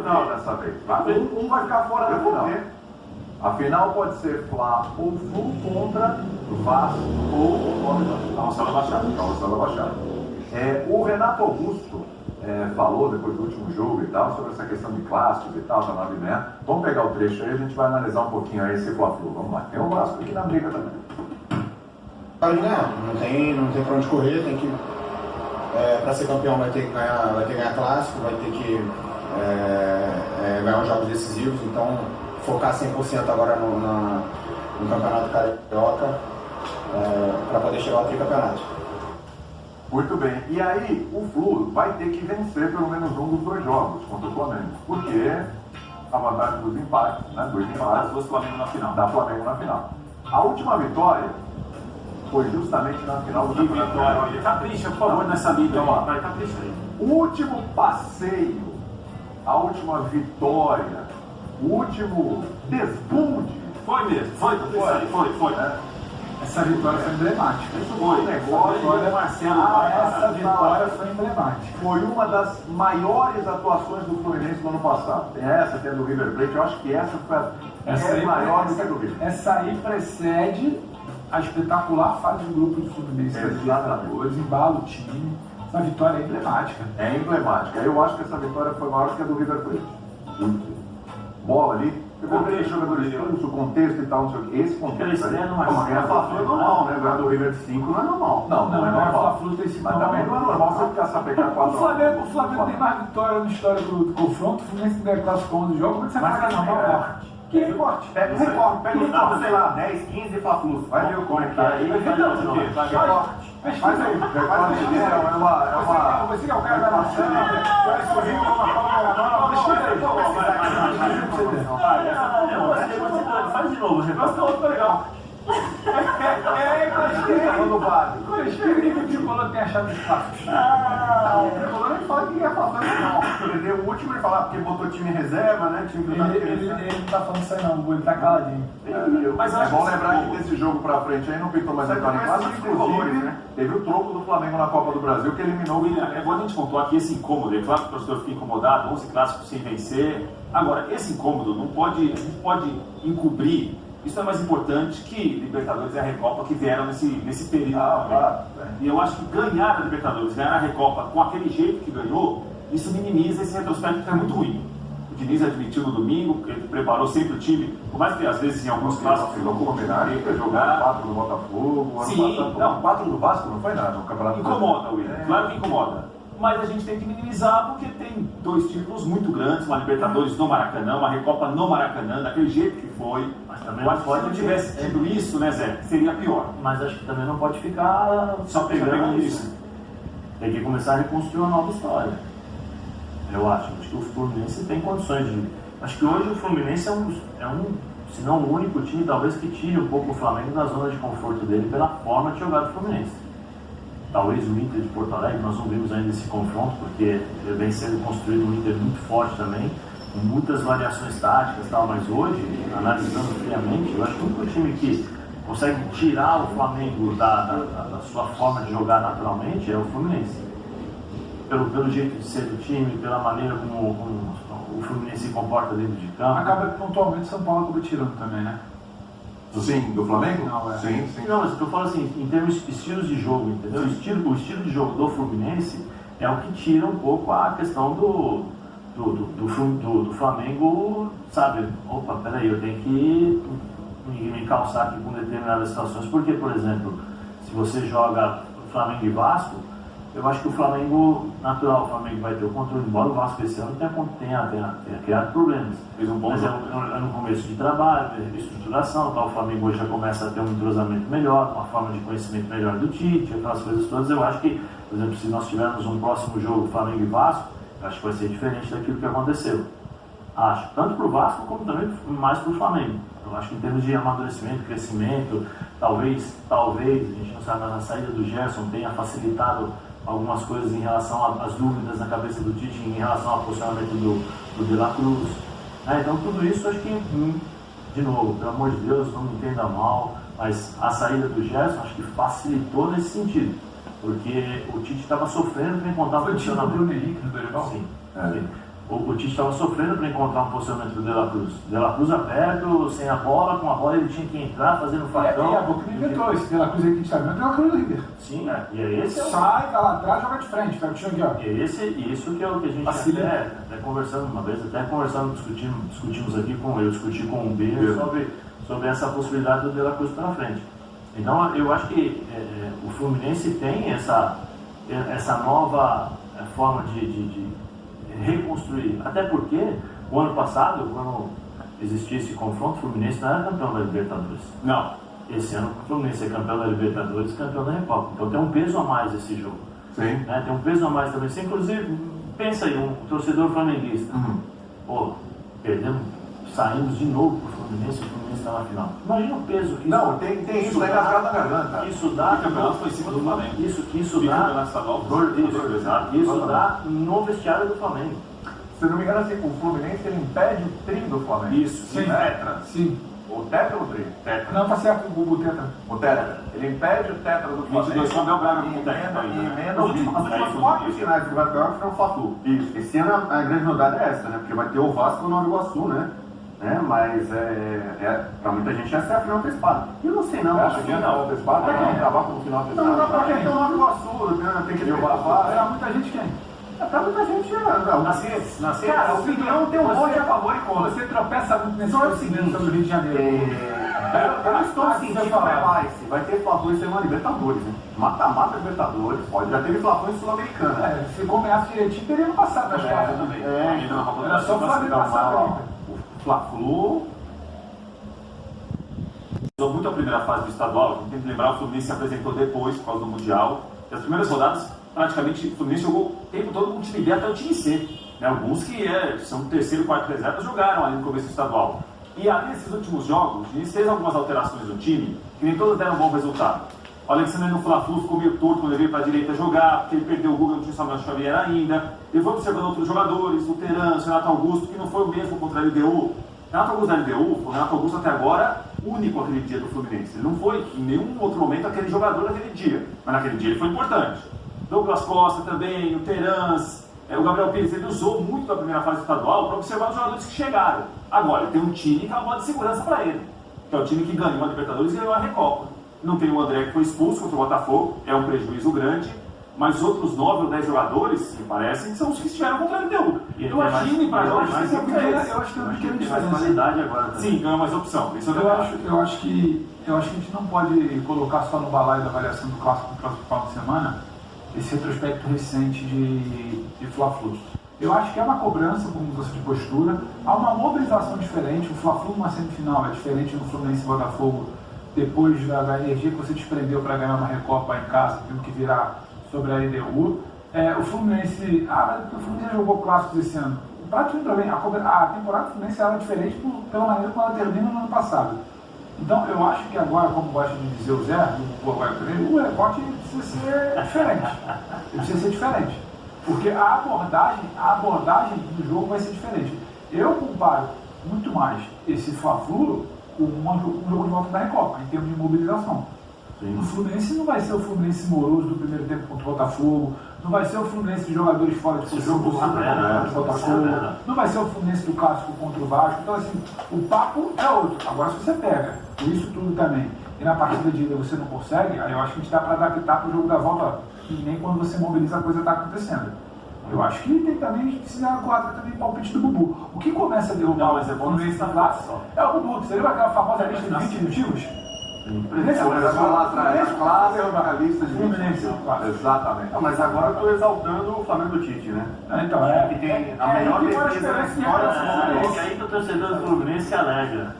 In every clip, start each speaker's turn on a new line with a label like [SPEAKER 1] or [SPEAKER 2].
[SPEAKER 1] Não, dessa vez. Um vai ficar fora da final. A final pode ser Fla ou Flu contra Vasco ou Calçada Baixada. O Renato Augusto falou depois do último jogo e tal, sobre essa questão de clássicos e tal, da 9,5. Vamos pegar o trecho aí, a gente vai analisar um pouquinho aí esse Fla-Flu. Vamos lá. Tem o Vasco aqui na briga também.
[SPEAKER 2] Não tem pra onde correr, tem que. Para ser campeão vai ter que ganhar clássico, vai ter que ganhar os jogos decisivos, então focar 100% agora no Campeonato Carioca para poder chegar ao tricampeonato.
[SPEAKER 1] Muito bem, e aí o Flu vai ter que vencer pelo menos um dos dois jogos contra o Flamengo, porque a vantagem dos empates, né? Dois empates do Flamengo na final. Da Flamengo na final. A última vitória foi justamente na final do campeonato.
[SPEAKER 3] Capricha, por favor, nessa liga. Vai, capricha aí.
[SPEAKER 1] O último passeio, a última vitória, o último desbunde.
[SPEAKER 3] Foi mesmo, foi.
[SPEAKER 4] Essa vitória foi emblemática.
[SPEAKER 3] Isso foi um negócio, olha, Marcelo.
[SPEAKER 4] Essa vitória foi emblemática.
[SPEAKER 1] Foi uma das maiores atuações do Fluminense no ano passado. Tem essa, tem a do River Plate. Eu acho que essa foi maior do que a do River.
[SPEAKER 4] Essa aí precede a espetacular fase de grupo do Fluminense.
[SPEAKER 1] Exatamente.
[SPEAKER 4] Embala o time. Essa vitória é emblemática.
[SPEAKER 1] É emblemática. Eu acho que essa vitória foi maior do que a do River Plate. Bola ali. Eu vou ver jogadores expulsos, o contexto e tal, não sei o que. Esse contexto aí.
[SPEAKER 3] Mas ganhar Fla-Flu é normal, né? Ganhar do River 5 não é normal.
[SPEAKER 1] Não é normal. Mas também não é normal você ficar sapecar 4
[SPEAKER 4] O Flamengo tem mais vitória no histórico do confronto. O Fluminense tem clássico 11 jogos. Como é que você faz normal? Que recorte?
[SPEAKER 1] Pega o recorte, sei lá, 10, 15 Fla-Flu. Vai ver como é que é aí. Faz aí.
[SPEAKER 4] Você que é o cara da maçã, vai sorrir como a Copa.
[SPEAKER 3] Faz de novo, o negócio tá legal.
[SPEAKER 4] Gostei que o Tricolor tem achado espaço.
[SPEAKER 1] O Tricolor nem fala que ia falar não. Ele deu o último e falar porque botou time em reserva, né? Time
[SPEAKER 4] Ele não tá falando isso aí não, ele tá caladinho.
[SPEAKER 1] Mas é bom lembrar que desse jogo pra frente aí não pintou mais vitória em casa, inclusive teve o troco do Flamengo na Copa do Brasil que eliminou o William.
[SPEAKER 3] É bom a gente pontuar aqui esse incômodo. É claro que o torcedor fica incomodado, 11 clássicos sem vencer. Agora, esse incômodo não pode encobrir. Isso é mais importante que Libertadores e a Recopa que vieram nesse período. E eu acho que ganhar a Libertadores, ganhar a Recopa com aquele jeito que ganhou, isso minimiza esse retrospecto que é muito ruim. O Diniz admitiu no domingo, ele preparou sempre o time, por mais que às vezes em alguns clássicos
[SPEAKER 1] ficou combinado para jogar 4 do Botafogo,
[SPEAKER 3] sim, não,
[SPEAKER 1] 4 do Vasco não foi nada no Campeonato
[SPEAKER 3] Incomoda, William, claro que incomoda. Mas a gente tem que minimizar porque tem 2 títulos muito grandes, uma Libertadores no Maracanã, uma Recopa no Maracanã, daquele jeito que foi.
[SPEAKER 5] Mas também
[SPEAKER 3] se não tivesse tido isso, né, Zé, seria pior.
[SPEAKER 5] Mas acho que também não pode ficar só pegando isso. Tem que começar a reconstruir uma nova história. Eu acho que o Fluminense tem condições de... Acho que hoje o Fluminense é um se não o único time, talvez, que tire um pouco o Flamengo da zona de conforto dele pela forma de jogar do Fluminense. Talvez o Inter de Porto Alegre, nós não vimos ainda esse confronto, porque vem sendo construído um Inter muito forte também, com muitas variações táticas e tal, mas hoje, analisando friamente, eu acho que o único time que consegue tirar o Flamengo da sua forma de jogar naturalmente é o Fluminense. Pelo jeito de ser do time, pela maneira como o Fluminense se comporta dentro de campo.
[SPEAKER 4] Acaba que pontualmente São Paulo acaba tirando também, né?
[SPEAKER 1] Sim, do Flamengo?
[SPEAKER 4] Não,
[SPEAKER 1] Sim.
[SPEAKER 5] Não, mas eu falo assim, em termos de estilos de jogo, entendeu? O estilo de jogo do Fluminense é o que tira um pouco a questão do Flamengo, sabe? Opa, peraí, eu tenho que me calçar aqui com determinadas situações. Porque, por exemplo, se você joga Flamengo e Vasco, eu acho que o Flamengo, natural, o Flamengo vai ter o controle, embora o Vasco esse ano tenha criado problemas.
[SPEAKER 3] Fez um bom
[SPEAKER 5] Mas é no começo de trabalho, de estruturação, tá? O Flamengo hoje já começa a ter um entrosamento melhor, uma forma de conhecimento melhor do Tite, aquelas coisas todas. Eu acho que, por exemplo, se nós tivermos um próximo jogo Flamengo e Vasco, eu acho que vai ser diferente daquilo que aconteceu. Acho, tanto para o Vasco como também mais para o Flamengo. Eu acho que em termos de amadurecimento, crescimento, talvez, a gente não sabe, mas a saída do Gerson tenha facilitado algumas coisas em relação às dúvidas na cabeça do Tite em relação ao posicionamento do De La Cruz. Então tudo isso acho que, de novo, pelo amor de Deus, não me entenda mal, mas a saída do Gerson acho que facilitou nesse sentido, porque o Tite estava sofrendo para encontrar o
[SPEAKER 4] funcionamento. Foi o Bruno Henrique no Dorival?
[SPEAKER 5] Sim. o Tite estava sofrendo para encontrar um posicionamento do De La Cruz. De La Cruz aberto, sem a bola, com a bola ele tinha que entrar fazendo facão.
[SPEAKER 4] E a boca me inventou esse De La Cruz aí que a gente está vendo, é o De La Cruz do River.
[SPEAKER 5] Sim, e é esse é o...
[SPEAKER 4] Sai, tá lá atrás, joga de frente, pega o chão aqui, ó.
[SPEAKER 5] Isso que é o que a gente até conversando uma vez, discutimos aqui eu discuti com o Bino sobre essa possibilidade do De La Cruz pela frente. Então eu acho que o Fluminense tem essa nova forma de reconstruir. Até porque o ano passado, quando existia esse confronto, o Fluminense não era campeão da Libertadores.
[SPEAKER 3] Não.
[SPEAKER 5] Esse ano o Fluminense é campeão da Libertadores, campeão da Recopa. Então tem um peso a mais esse jogo.
[SPEAKER 1] Sim.
[SPEAKER 5] Né? Tem um peso a mais também. Você, inclusive, pensa aí, um torcedor flamenguista. Pô, saímos de novo pro Fluminense, o Fluminense está na final. Imagina o peso que
[SPEAKER 1] não, tem isso daí engasgado na garganta.
[SPEAKER 5] Isso dá.
[SPEAKER 3] O campeonato foi em cima do Flamengo.
[SPEAKER 5] Isso dá no vestiário do Flamengo.
[SPEAKER 1] Se não me engano, assim, o Fluminense ele impede o tri do Flamengo.
[SPEAKER 3] Isso,
[SPEAKER 1] sim. Tetra.
[SPEAKER 4] Sim.
[SPEAKER 1] O tetra ou o tri?
[SPEAKER 3] Tetra.
[SPEAKER 4] Não, tá certo, o tetra.
[SPEAKER 1] O tetra. Ele impede o tetra do Flamengo.
[SPEAKER 3] 22 Abel Braga
[SPEAKER 1] e
[SPEAKER 3] como técnico ainda.
[SPEAKER 1] As últimas 4 finais que vai pegar foi o Fla-Flu.
[SPEAKER 2] Isso. Esse ano a grande novidade é essa, né? Porque vai ter o Vasco no Nova Iguaçu, né? Mas pra muita gente essa é a final antecipada. Eu não sei não.
[SPEAKER 1] Acho que é final antecipada? Pra quem acabar com o final antecipada?
[SPEAKER 2] Não dá pra quem tem o Nova Iguaçu, né? Tem que ter o Vasco.
[SPEAKER 4] Pra muita gente quem?
[SPEAKER 2] Pra muita gente
[SPEAKER 5] Nascer.
[SPEAKER 2] Cara, a opinião tem um monte a favor e contra.
[SPEAKER 4] Você tropeça muito nesse conhecimento sobre o Rio de Janeiro.
[SPEAKER 2] Eu estou sentindo vai ter Fla-Flu semana Libertadores, né? Mata-mata Libertadores, já teve Fla-Flu em Sul-Americana.
[SPEAKER 4] Se começa direitinho, teria no passado das quartas também. Era só o Flamengo passar.
[SPEAKER 2] O Fla-Flu
[SPEAKER 3] usou muito a primeira fase do estadual. A gente tem que lembrar, o Fluminense se apresentou depois, por causa do Mundial. E as primeiras rodadas, praticamente, o Fluminense jogou o tempo todo com o time B até o time C. Né? Alguns que são terceiro e quarto reserva jogaram ali no começo do estadual. E ali, nesses últimos jogos, a gente fez algumas alterações no time, que nem todas deram um bom resultado. O Alexandre no Fla-Flu ficou meio torto quando ele veio para a direita jogar, porque ele perdeu o Guga, não tinha o Samuel Xavier ainda. Ele foi observando outros jogadores, o Terence, o Renato Augusto, que não foi o mesmo contra a LDU. Renato Augusto da LDU, o Renato Augusto até agora, único aquele dia do Fluminense. Ele não foi em nenhum outro momento aquele jogador naquele dia, mas naquele dia ele foi importante. Douglas Costa também, o Terence, o Gabriel Pires, ele usou muito da primeira fase estadual para observar os jogadores que chegaram. Agora, ele tem um time que é uma bola de segurança para ele, que é o time que ganhou a Libertadores e ganhou a Recopa. Não tem o André que foi expulso contra o Botafogo, é um prejuízo grande, mas outros 9 ou 10 jogadores, me parecem, são os que estiveram contra a LDU. Então, o time para jogar
[SPEAKER 4] eu acho que tem uma pequena diferença.
[SPEAKER 5] Qualidade agora também.
[SPEAKER 3] Sim, ganhou mais opção. Isso
[SPEAKER 4] eu acho que a gente não pode colocar só no balaio da avaliação do clássico do próximo final de semana esse retrospecto recente de Fla-Flu. Eu acho que é uma cobrança, como mudança de postura, há uma mobilização diferente. O Fla-Flu numa semifinal é diferente do Fluminense e Botafogo, depois da energia que você desprendeu para ganhar uma Recopa em casa, tendo que virar sobre a LDU. O Fluminense jogou clássicos esse ano. Praticamente também, a temporada do Fluminense era diferente pela maneira como ela termina no ano passado. Então, eu acho que agora, como gosta de dizer o Zé, o recorte precisa ser diferente. Ele precisa ser diferente. Porque a abordagem do jogo vai ser diferente. Eu comparo muito mais esse Fla-Flu com um jogo de volta da Recopa, em termos de mobilização. Sim. O Fluminense não vai ser o Fluminense moroso do primeiro tempo contra o Botafogo, não vai ser o Fluminense de jogadores fora de posição do Botafogo, não vai ser o Fluminense do clássico contra o Vasco. Então, assim, o papo é outro. Agora, se você pega isso tudo também e na partida de ida você não consegue, aí eu acho que a gente dá para adaptar para o jogo da volta, e nem quando você mobiliza a coisa está acontecendo. Eu acho que tem também, a gente precisa guardar também o palpite do Bubu. O que começa a derrubar o Fluminense na classe é o Bubu. Você lembra aquela famosa lista de 20 motivos?
[SPEAKER 1] Lá atrás, a classe é uma lista de
[SPEAKER 4] Fluminense.
[SPEAKER 2] Exatamente. Mas agora eu estou exaltando o Flamengo do Tite, né?
[SPEAKER 4] Então,
[SPEAKER 2] que tem a melhor defesa da história do Fluminense.
[SPEAKER 5] É aí que o torcedor do Fluminense se alegra.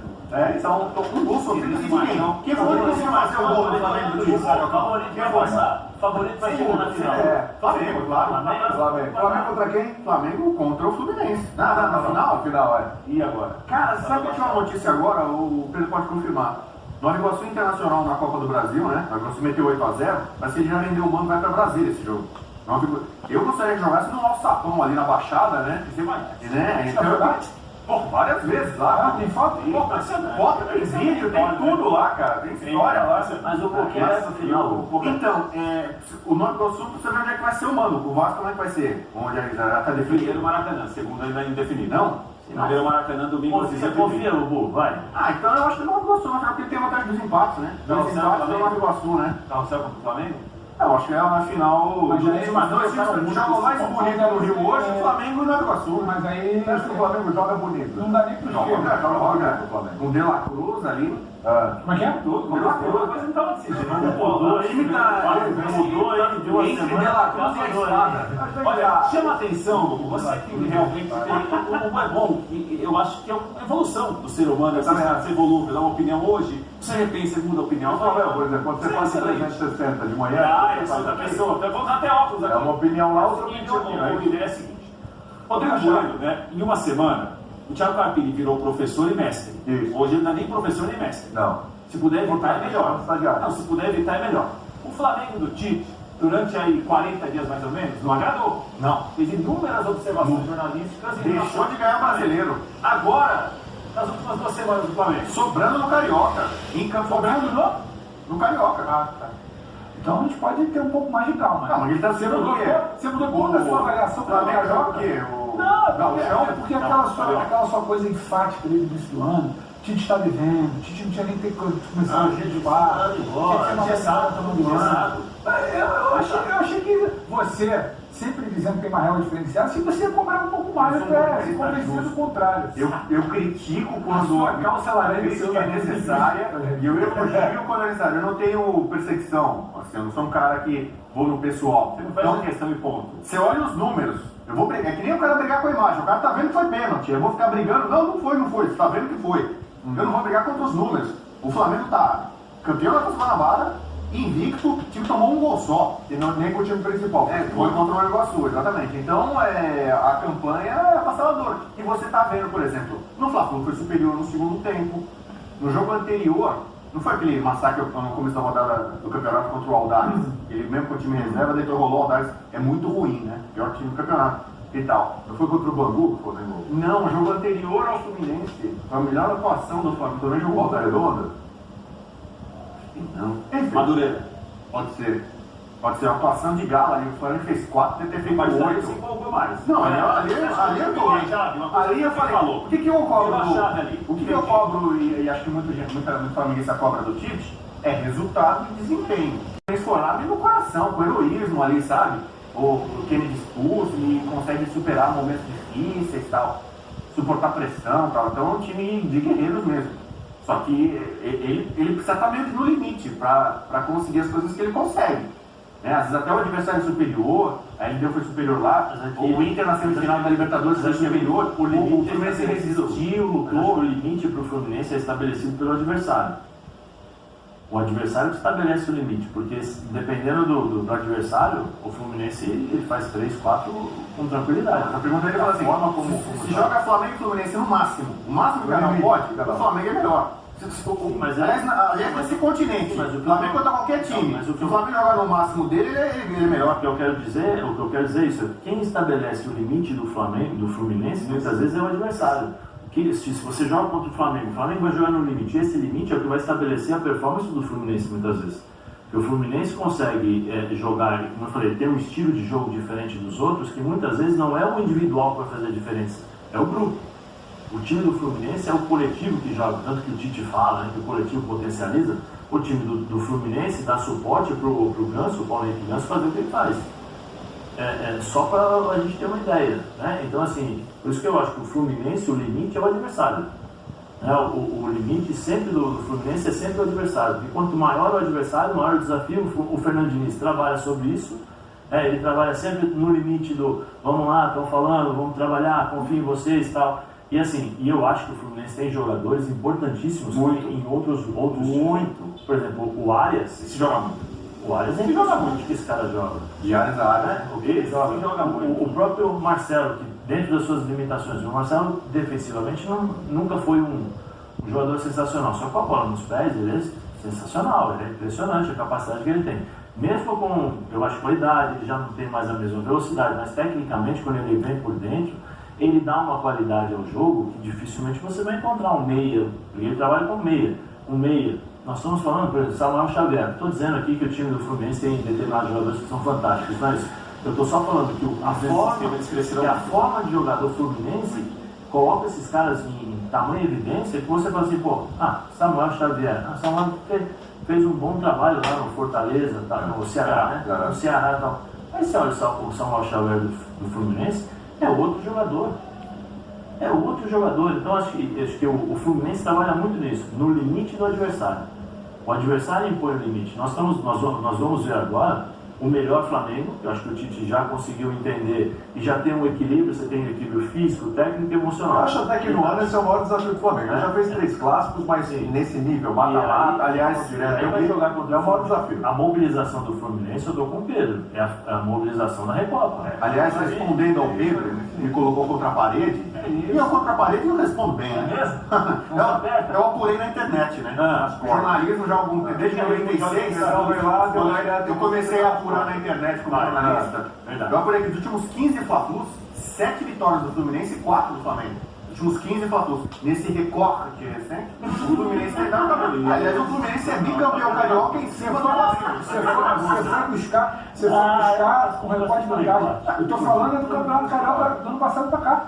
[SPEAKER 2] Então, um gol sofrido de quem? Quem foi que conseguiu fazer o gol do Flamengo do Tite?
[SPEAKER 5] Favorito vai chegar na final.
[SPEAKER 2] Flamengo, claro.
[SPEAKER 1] Flamengo contra quem?
[SPEAKER 2] Flamengo contra o Fluminense.
[SPEAKER 1] Na final,
[SPEAKER 2] E agora? Cara, sabe que eu tinha uma notícia agora, o Pedro pode confirmar. Nova Iguaçu Internacional na Copa do Brasil, né? Nova Iguaçu meteu 8-0, mas ele já vendeu o mando e vai pra Brasília esse jogo. Eu gostaria de jogar no nosso sapão ali na Baixada, né?
[SPEAKER 3] Você vai.
[SPEAKER 2] Então,
[SPEAKER 1] Pô, várias vezes lá.
[SPEAKER 4] Tem foto?
[SPEAKER 1] Foto, tem vídeo, tem tudo lá, cara. Tem história lá.
[SPEAKER 5] Mas o Boqueira no final.
[SPEAKER 1] Então, o Nova Iguaçu, você vê onde é que vai ser o mano. O Vasco como é que vai ser? Onde já está definido?
[SPEAKER 3] Primeiro Maracanã, segundo ainda é indefinido.
[SPEAKER 1] Não?
[SPEAKER 3] Primeiro Maracanã, domingo.
[SPEAKER 5] Você confia, Lubu? Vai.
[SPEAKER 1] Então eu acho que o Nova Iguaçu, porque tem vantagem dos empates, né?
[SPEAKER 3] Não,
[SPEAKER 1] Dois empates do Nova Iguaçu, né?
[SPEAKER 3] Tá, o céu contra o Flamengo?
[SPEAKER 1] Eu acho que é a final.
[SPEAKER 4] Mas aí,
[SPEAKER 1] Os dois times que jogam mais bonito no Rio hoje, o Flamengo e o Nova Iguaçu.
[SPEAKER 4] Mas aí.
[SPEAKER 1] Acho que o Flamengo joga bonito.
[SPEAKER 4] Não dá nem pro esquerdo.
[SPEAKER 1] Joga. Com De La Cruz ali.
[SPEAKER 4] Como é que é?
[SPEAKER 1] De La Cruz.
[SPEAKER 3] Mas não tava decidindo.
[SPEAKER 5] Mudou,
[SPEAKER 1] time tá.
[SPEAKER 5] mudou aí de uma
[SPEAKER 1] Entre
[SPEAKER 5] semana.
[SPEAKER 1] De La Cruz e a espada.
[SPEAKER 3] Olha, chama atenção, Lubu, você que realmente tem como é bom, e eu acho que é uma evolução do ser humano, você evolui, dá uma opinião hoje, você repensa e muda a opinião.
[SPEAKER 1] Por exemplo, quando você passa 360 de manhã.
[SPEAKER 3] Essa outra pessoa, eu vou usar até óculos aqui.
[SPEAKER 1] É uma opinião lá, outra
[SPEAKER 3] Seguinte,
[SPEAKER 1] opinião aqui.
[SPEAKER 3] a ideia é a seguinte: Rodrigo Bueno, né? Em uma semana, o Thiago Carpini virou professor e mestre.
[SPEAKER 1] Isso.
[SPEAKER 3] Hoje ele não é nem professor nem mestre.
[SPEAKER 1] Não.
[SPEAKER 3] Se puder evitar, é melhor.
[SPEAKER 1] Estagiário.
[SPEAKER 3] Não, se puder evitar, é melhor. O Flamengo do Tite, durante aí 40 dias mais ou menos, não agradou.
[SPEAKER 1] Não.
[SPEAKER 3] Fez inúmeras observações jornalísticas e
[SPEAKER 1] Deixou de ganhar brasileiro.
[SPEAKER 3] Agora, nas últimas 2 semanas do Flamengo.
[SPEAKER 1] Sobrando no Carioca. Em Campo
[SPEAKER 3] Sobrando
[SPEAKER 1] no Carioca.
[SPEAKER 4] Tá. Então a gente pode ter um pouco mais de calma.
[SPEAKER 1] Não, mas ele tá sendo do quê?
[SPEAKER 4] Você mudou toda a sua avaliação
[SPEAKER 1] para o
[SPEAKER 4] Flamengo
[SPEAKER 1] joga o quê?
[SPEAKER 4] É porque aquela sua coisa enfática desde o início do ano, o Tite está devendo, o Tite não tinha nem ter começado a gente bar, eu achei que você, sempre dizendo que tem uma regra diferenciada, se você ia cobrar um pouco mais, se convencer do contrário.
[SPEAKER 1] Eu critico quando
[SPEAKER 4] sua calça laranja
[SPEAKER 1] é necessária e eu elogio quando é necessário. Eu não tenho perseguição, assim, eu não sou um cara que vou no pessoal.
[SPEAKER 3] Você não faz uma questão e ponto.
[SPEAKER 1] Você olha os números. Eu vou brigar, é que nem o cara brigar com a imagem. O cara tá vendo que foi pênalti. Eu vou ficar brigando. Não foi. Você tá vendo que foi. Eu não vou brigar contra os números. O Flamengo tá campeão da Copa Guanabara, invicto, o time tomou um gol só. E não, nem com o time principal. Foi contra o Nova Iguaçu, exatamente. Então a campanha é avassaladora. E você tá vendo, por exemplo, no Fla-Flu foi superior no segundo tempo. No jogo anterior, não foi aquele massacre no começo da rodada do campeonato contra o Audax? Ele mesmo com o time reserva, deitou rolou o Audax. É muito ruim, né? Pior time do campeonato. E tal. Não foi contra o Bangu? Não, o jogo anterior ao Fluminense. Foi a melhor atuação do Flamengo. Também jogou Volta Redonda? Não. Enfim.
[SPEAKER 3] Madureira.
[SPEAKER 1] Pode ser. Pode ser uma atuação de gala ali. O Flamengo fez 4, deve ter feito
[SPEAKER 3] Mas daí
[SPEAKER 1] 8.
[SPEAKER 3] se empolgou mais.
[SPEAKER 1] Não, ali eu falei, o que eu cobro? O que eu cobro, e acho que muita flamenguista cobra do Tite, é resultado e desempenho. Transformado no coração, com heroísmo ali, sabe? O Kennedy expulso e consegue superar momentos difíceis e tal, suportar pressão e tal. Então é um time de guerreiros mesmo. Só que ele precisa estar meio que no limite para conseguir as coisas que ele consegue. Né? Às vezes até o adversário superior, a LDU foi superior lá, o Inter na semifinal da Libertadores foi superior, o Fluminense resistiu, lutou.
[SPEAKER 5] O limite para o Fluminense é estabelecido pelo adversário. O adversário que estabelece o limite, porque dependendo do adversário, o Fluminense ele faz 3, 4 com tranquilidade.
[SPEAKER 1] A pergunta dele fala assim: se joga Flamengo e Fluminense no máximo, o máximo que não pode, o Flamengo é melhor.
[SPEAKER 5] Mas
[SPEAKER 1] aliás, nesse continente, o Flamengo contra qualquer time. Se o Flamengo jogar no máximo dele, ele é melhor.
[SPEAKER 5] O que eu quero dizer é isso: quem estabelece o limite do Flamengo, do Fluminense, muitas vezes é o adversário. Se você joga contra o Flamengo vai jogar no limite. Esse limite é o que vai estabelecer a performance do Fluminense muitas vezes. Porque o Fluminense consegue jogar, como eu falei, tem um estilo de jogo diferente dos outros, que muitas vezes não é o individual que vai fazer a diferença, é o grupo. O time do Fluminense é o coletivo que joga, tanto que o Tite fala, né, que o coletivo potencializa. O time do Fluminense dá suporte pro Ganso, o Paulo Henrique Ganso, fazer o que ele faz. Só para a gente ter uma ideia, né? Então assim, por isso que eu acho que o Fluminense, o limite é o adversário, né? O limite sempre do Fluminense é sempre o adversário, porque quanto maior o adversário, maior o desafio. O Fernando Diniz trabalha sobre isso, ele trabalha sempre no limite do vamos lá, estão falando, vamos trabalhar, confio em vocês e tal. E assim, eu acho que o Fluminense tem jogadores importantíssimos em outros muito. Por exemplo, o Arias,
[SPEAKER 3] se joga muito.
[SPEAKER 5] O Arias ele joga muito, que esse cara joga.
[SPEAKER 1] E Arias a área,
[SPEAKER 5] ele joga muito. O próprio Marcelo, que dentro das suas limitações, o Marcelo defensivamente nunca foi um jogador sensacional. Só com a bola nos pés, ele é sensacional, ele é impressionante a capacidade que ele tem. Mesmo com, eu acho, com a idade, ele já não tem mais a mesma velocidade, mas tecnicamente, quando ele vem por dentro, ele dá uma qualidade ao jogo que dificilmente você vai encontrar um meia, porque ele trabalha com meia. Um meia. Nós estamos falando, por exemplo, Samuel Xavier. Estou dizendo aqui que o time do Fluminense tem determinados jogadores que são fantásticos, mas eu estou só falando que a forma de jogar do Fluminense coloca esses caras em tamanha evidência que você fala assim, pô, Samuel Xavier, Samuel fez um bom trabalho lá no Fortaleza, tá, no Ceará, né? No Ceará e tal. Aí você olha o Samuel Xavier do Fluminense, é outro jogador. É outro jogador. Então acho que o Fluminense trabalha muito nisso, no limite do adversário. O adversário impõe o limite. Nós vamos ver agora o melhor Flamengo, eu acho que o Tite já conseguiu entender e já tem um equilíbrio, você tem um equilíbrio físico, técnico e emocional.
[SPEAKER 1] Eu acho até que no ano esse é o maior desafio do Flamengo. Ele já fez 3 clássicos, mas nesse nível, mata-mata, aliás, direto,
[SPEAKER 5] vai jogar contra
[SPEAKER 1] é o maior desafio.
[SPEAKER 5] A mobilização do Fluminense, eu estou com o Pedro, é a mobilização da Recopa.
[SPEAKER 2] Aliás, respondendo ao Pedro, me colocou contra a parede, e eu contra a parede eu respondo bem, né? Eu apurei na internet, né? Jornalismo já há algum tempo, desde 96, eu comecei a apurar na internet como jornalista. Eu apurei que dos últimos 15 Fla-Flus, 7 vitórias do Fluminense e 4 do Flamengo. Dos últimos 15 Fla-Flus. Nesse recorte recente, o Fluminense tem dado cabelo. Aliás, o Fluminense é bicampeão carioca em cima do Brasil.
[SPEAKER 4] Você foi buscar com o recorte de vantagem. Eu tô falando do Campeonato Carioca do ano passado pra cá.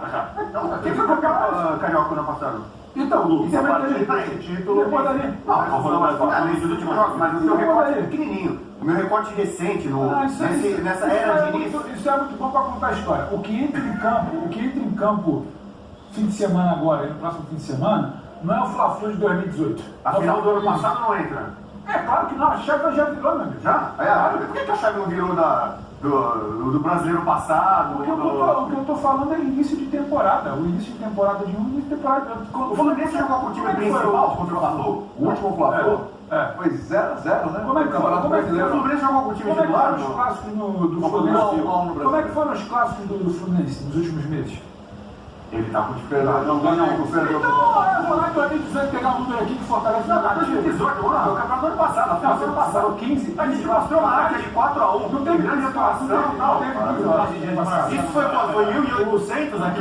[SPEAKER 2] Quem foi campeão carioca no ano passado?
[SPEAKER 4] Então, Lu, você vai ter
[SPEAKER 2] esse título.
[SPEAKER 4] Depois dali.
[SPEAKER 2] Não, nesses últimos jogos, mas o seu recorte é pequenininho. O meu recorte recente, nessa era de início.
[SPEAKER 4] Isso é muito bom para contar a história. O que entra em campo fim de semana agora, no próximo fim de semana, não é o Fla-Flu de 2018.
[SPEAKER 2] A final do ano passado não entra.
[SPEAKER 4] É claro que não, a chave já virou, meu amigo.
[SPEAKER 2] Já? Por que a chave não virou do brasileiro passado?
[SPEAKER 4] O que eu estou falando é início de temporada. O início de temporada de início de temporada.
[SPEAKER 2] O Fluminense jogou com o time principal contra o Fla-Flu?
[SPEAKER 1] O último Fla-Flu? Foi 0-0, né?
[SPEAKER 4] Como é que foi?
[SPEAKER 2] O Fluminense jogou com o time titular?
[SPEAKER 4] Como é que foram os clássicos do Fluminense? Como é que foram os clássicos do Fluminense nos últimos meses?
[SPEAKER 2] Ele tá com dificuldade. Não ganhou com o Fernando.
[SPEAKER 4] Então, vou lá em 2018 pegar um número aqui que fortalece
[SPEAKER 2] o negativo. 2018, o campeonato do ano passado. A final do ano passado.
[SPEAKER 4] 15.
[SPEAKER 2] A gente mostrou uma arte de 4-1.
[SPEAKER 4] Não tem grande atuação.
[SPEAKER 2] Isso foi 1.800 aqui.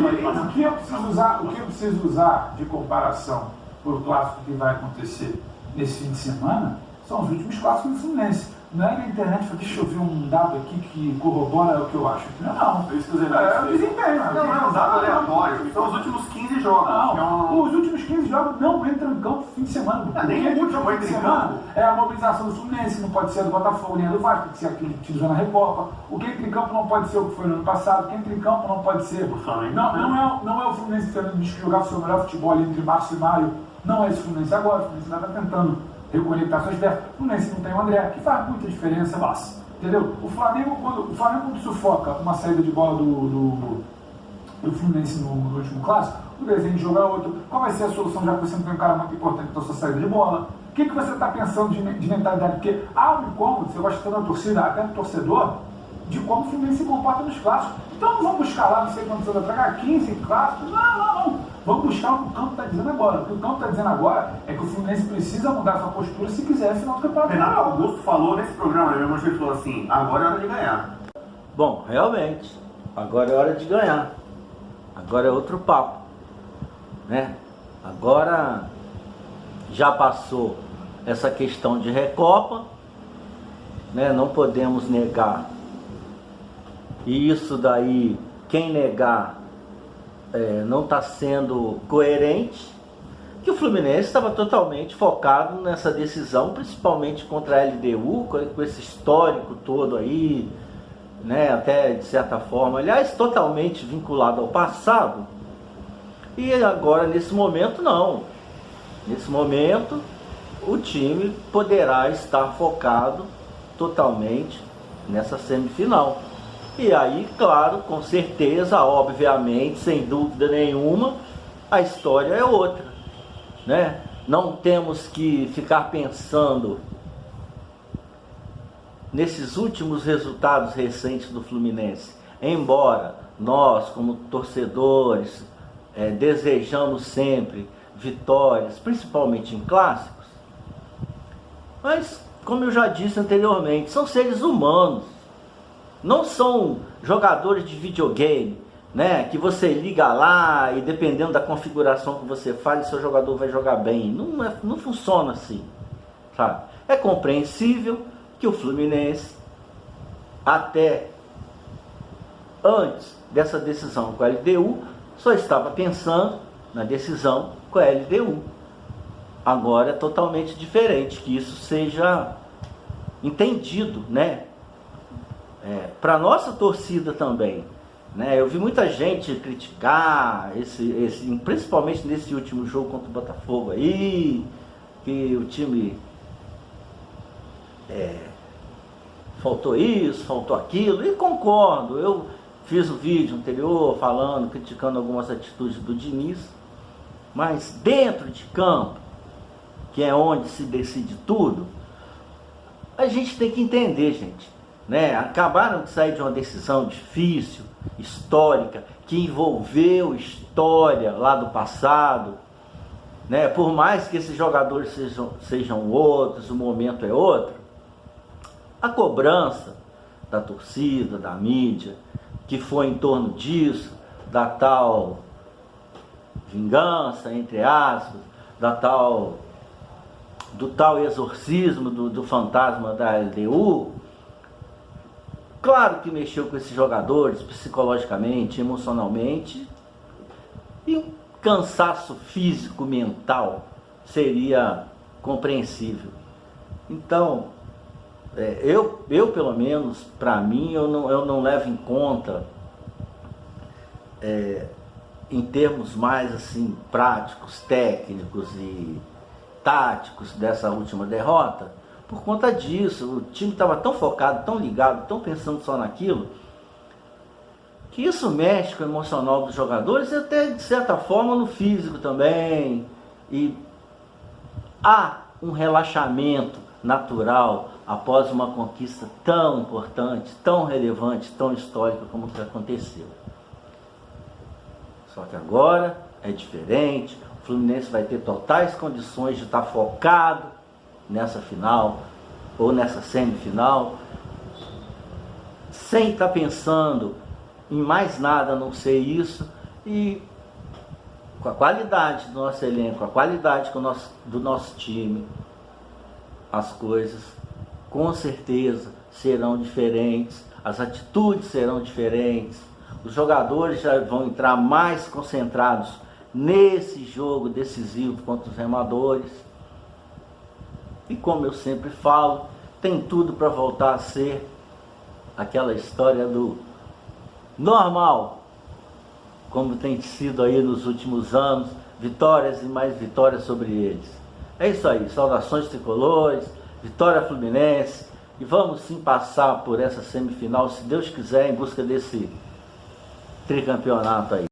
[SPEAKER 4] O que eu preciso usar de comparação para o clássico que vai acontecer nesse fim de semana são os últimos clássicos do Fluminense. Não é na internet, deixa eu ver um dado aqui que corrobora o que eu acho. Não,
[SPEAKER 2] é isso que o desempenho. Não é um dado aleatório. São os últimos 15 jogos.
[SPEAKER 4] Não, os últimos 15 jogos não entram em campo fim de semana.
[SPEAKER 2] Nem o último entra em campo.
[SPEAKER 4] É a mobilização do Fluminense, não pode ser a do Botafogo nem a do Vasco, tem que ser aquilo que utilizou na Recopa. O que entra em campo não pode ser o que foi no ano passado, o que entra em campo não pode ser. Não é o Fluminense Fernando que jogava o seu melhor futebol ali entre março e maio. Não é esse Fluminense agora, o Fluminense está tentando reconectar suas ideias. O Fluminense não tem o André, que faz muita diferença, entendeu? O Flamengo quando sufoca uma saída de bola do Fluminense no último clássico, o desenho de jogo é outro. Qual vai ser a solução, já que você não tem um cara muito importante para a sua saída de bola? O que você está pensando de mentalidade? Porque há um incômodo, você gosta tanto da torcida, até do torcedor, de como o Fluminense se comporta nos clássicos. Então não vamos buscar lá, não sei quantos anos atrás, 15 clássicos. Não. Vamos buscar o que o campo está dizendo agora. O que o campo está dizendo agora é que o Fluminense precisa mudar sua postura se quiser a final do campeonato.
[SPEAKER 2] Renato Augusto falou nesse programa, ele falou assim, agora é hora de ganhar.
[SPEAKER 6] Bom, realmente, agora é hora de ganhar. Agora é outro papo, né? Agora já passou essa questão de Recopa, né? Não podemos negar. E isso daí, quem negar não está sendo coerente, que o Fluminense estava totalmente focado nessa decisão, principalmente contra a LDU, com esse histórico todo aí, né, até de certa forma, aliás, totalmente vinculado ao passado. E agora, nesse momento, não. Nesse momento, o time poderá estar focado totalmente nessa semifinal. E aí, claro, com certeza, obviamente, sem dúvida nenhuma, a história é outra, né? Não temos que ficar pensando nesses últimos resultados recentes do Fluminense. Embora nós, como torcedores, desejamos sempre vitórias, principalmente em clássicos, mas, como eu já disse anteriormente, são seres humanos. Não são jogadores de videogame né, que você liga lá e dependendo da configuração que você faz, seu jogador vai jogar bem. Não funciona assim, sabe? É compreensível que o Fluminense, até antes dessa decisão com a LDU, só estava pensando na decisão com a LDU. Agora é totalmente diferente, que isso seja entendido, né? Para nossa torcida também, né? Eu vi muita gente criticar principalmente nesse último jogo contra o Botafogo aí, que o time faltou isso, faltou aquilo, e concordo. Eu fiz um vídeo anterior falando, criticando algumas atitudes do Diniz, mas dentro de campo, que é onde se decide tudo, a gente tem que entender, gente, né? Acabaram de sair de uma decisão difícil, histórica, que envolveu história lá do passado, né? Por mais que esses jogadores sejam outros, o momento é outro, a cobrança da torcida, da mídia, que foi em torno disso, da tal vingança, entre aspas, do tal exorcismo do fantasma da LDU, claro que mexeu com esses jogadores psicologicamente, emocionalmente, e um cansaço físico, mental seria compreensível. Então, eu pelo menos, para mim, eu não levo em conta, em termos mais assim práticos, técnicos e táticos dessa última derrota, por conta disso. O time estava tão focado, tão ligado, tão pensando só naquilo, que isso mexe com o emocional dos jogadores e até de certa forma no físico também, e há um relaxamento natural após uma conquista tão importante, tão relevante, tão histórica como o que aconteceu. Só que agora é diferente. O Fluminense vai ter totais condições de estar focado nessa final ou nessa semifinal, sem estar pensando em mais nada a não ser isso, e com a qualidade do nosso elenco, a qualidade do nosso time, as coisas com certeza serão diferentes, as atitudes serão diferentes, os jogadores já vão entrar mais concentrados nesse jogo decisivo contra os remadores. E como eu sempre falo, tem tudo para voltar a ser aquela história do normal, como tem sido aí nos últimos anos, vitórias e mais vitórias sobre eles. É isso aí, saudações tricolores, vitória Fluminense, e vamos sim passar por essa semifinal, se Deus quiser, em busca desse tricampeonato aí.